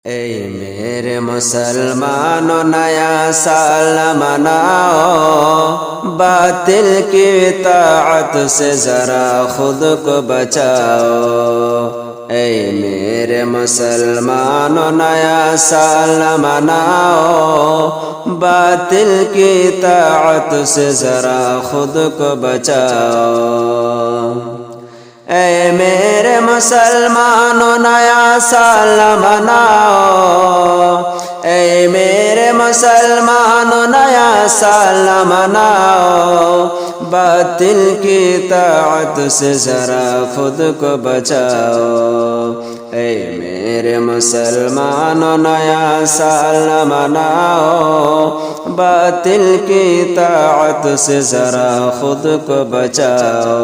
اے میرے مسلمانوں نیا سال مناؤ، باطل کی اطاعت سے ذرا خود کو بچاؤ۔ اے میرے مسلمانوں نیا سال مناؤ، باطل کی اطاعت سے ذرا خود کو بچاؤ۔ اے میرے مسلمانوں نیا سال مناؤ، اے میرے مسلمانوں نیا سال مناؤ، باطل کی اطاعت سے ذرا خود کو بچاؤ۔ اے میرے مسلمانوں نیا سال مناؤ، باطل کی اطاعت سے ذرا خود کو بچاؤ۔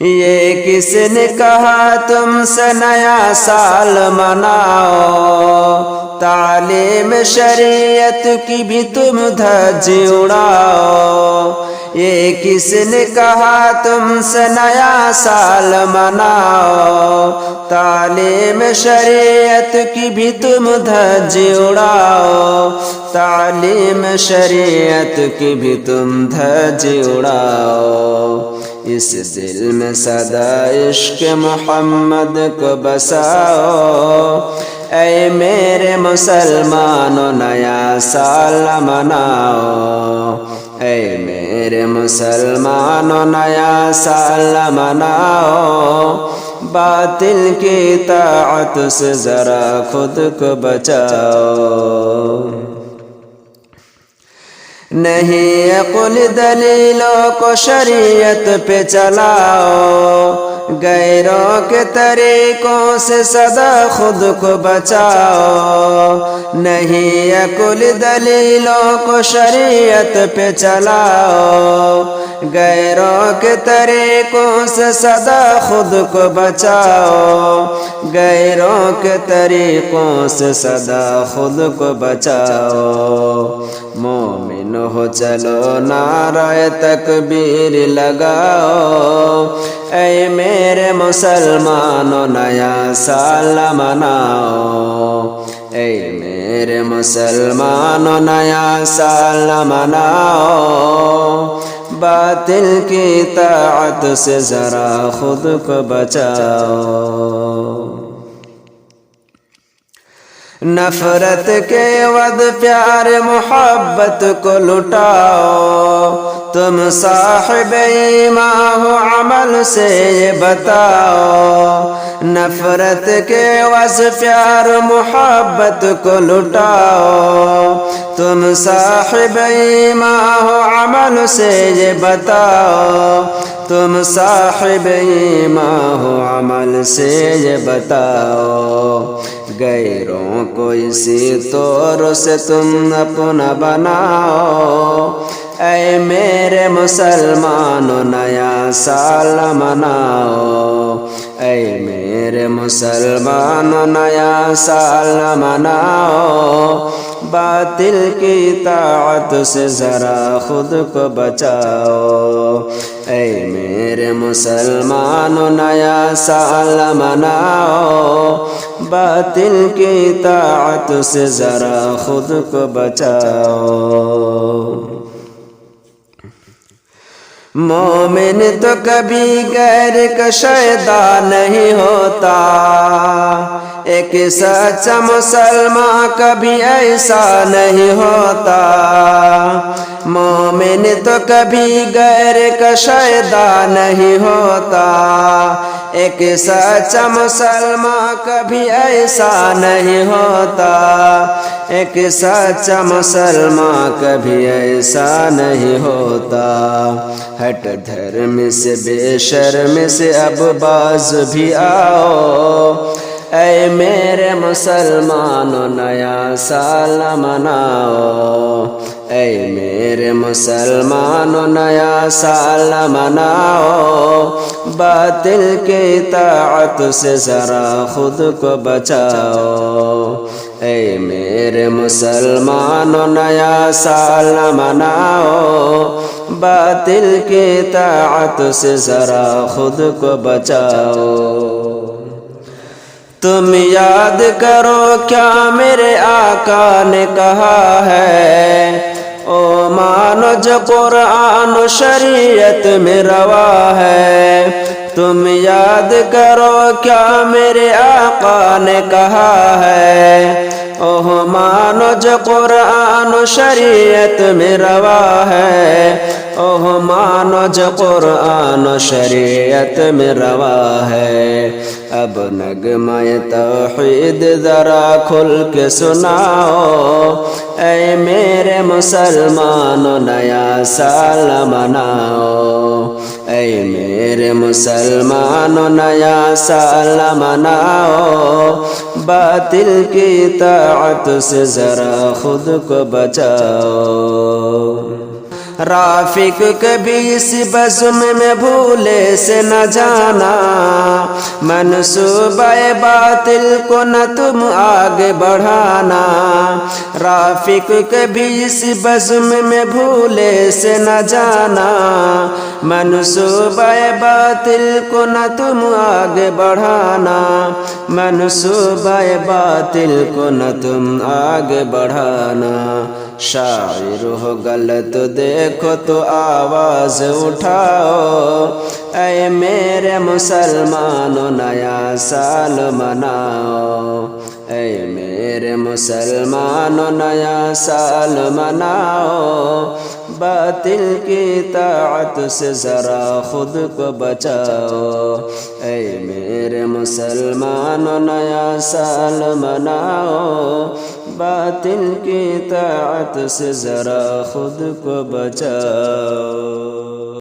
یہ کس نے کہا تم سے نیا سال مناؤ، تعلیم شریعت کی بھی تم دھج اڑاؤ۔ یہ کس نے کہا تم سے نیا سال مناؤ، تعلیم شریعت کی بھی تم دھج اڑاؤ، تعلیم شریعت کی بھی تم دھج اڑاؤ۔ اس دل میں صدا عشق محمد کو بساؤ۔ اے میرے مسلمانوں نیا سال مناؤ، اے میرے مسلمانوں نیا سال مناؤ، باطل کی اطاعت سے ذرا خود کو بچاؤ۔ نہیں عقل دلیلوں کو شریعت پہ چلاؤ، غیروں کے طریقوں سے سدا خود کو بچاؤ۔ نہیں عقل دلیلوں کو شریعت پہ چلاؤ، غیروں کے طریقوں سے سدا خود کو بچاؤ، غیروں کے طریقوں سے سدا خود کو بچاؤ۔ مومن ہو چلو نعرہ تکبیر لگاؤ، اے میرے مسلمانوں نیا سال مناؤ، اے میرے مسلمانوں نیا سال مناؤ، باطل کی اطاعت سے ذرا خود کو بچاؤ۔ نفرت کے عوض پیار محبت کو لٹاؤ، تم صاحب ایمان ہو عمل سے یہ بتاؤ۔ نفرت کے عوض پیار محبت کو لٹاؤ، تم صاحب ایمان ہو عمل سے یہ بتاؤ، تم صاحب ایمان ہو عمل سے یہ بتاؤ۔ غیروں کو اسی طور سے تم اپنا بناؤ، اے میرے مسلمانوں نیا سال مناؤ، اے میرے مسلمانوں نیا سال مناؤ، باطل کی اطاعت سے ذرا خود کو بچاؤ۔ اے میرے مسلمانوں نیا سال مناؤ، باطل کی اطاعت سے ذرا خود کو بچاؤ۔ مومن تو کبھی غیر کا شیدا نہیں ہوتا، ایک سچا مسلمان کبھی ایسا نہیں ہوتا۔ مومن تو کبھی غیر کا شیدا نہیں ہوتا، ایک سچا مسلمان کبھی ایسا نہیں ہوتا، ایک سچا مسلمان کبھی ایسا نہیں ہوتا۔ ہٹ دھرم سے بے شرم سے اب باز بھی آؤ، اے میرے مسلمانوں نیا سال مناؤ، اے میرے مسلمانوں نیا سال مناؤ، باطل کی اطاعت سے ذرا خود کو بچاؤ۔ اے میرے مسلمانوں نیا سال مناؤ، باطل کی اطاعت سے ذرا خود کو بچاؤ۔ تم یاد کرو کیا میرے آقا نے کہا ہے، او مانو جو قرآن و شریعت میں روا ہے۔ تم یاد کرو کیا میرے آقا نے کہا ہے، اوہ مانو جو قرآن و شریعت میں روا ہے، اوہ مانو جو قرآن و شریعت میں روا ہے۔ اب نغمہ توحید ذرا کھل کے سناؤ، اے میرے مسلمانوں نیا سال مناؤ، اے میرے مسلمانوں نیا سال مناؤ، باطل کی اطاعت سے ذرا خود کو بچاؤ۔ رافق کبھی اس بزم میں بھولے سے نہ جانا، منصوبہ باطل کو نہ تم آگے بڑھانا۔ رافق کبھی اس بزم میں بھولے سے نہ جانا، منصوبہ باطل کو نہ تم آگے بڑھانا، منصوبہ باطل کو نہ تم آگے بڑھانا۔ شاعر ہو غلط دیکھو تو آواز اٹھاؤ، اے میرے مسلمانوں نیا سال مناؤ، اے میرے مسلمانوں نیا سال مناؤ، باطل کی اطاعت سے ذرا خود کو بچاؤ، اے میرے مسلمانوں نیا سال مناؤ، باطل کی اطاعت سے ذرا خود کو بچاؤ۔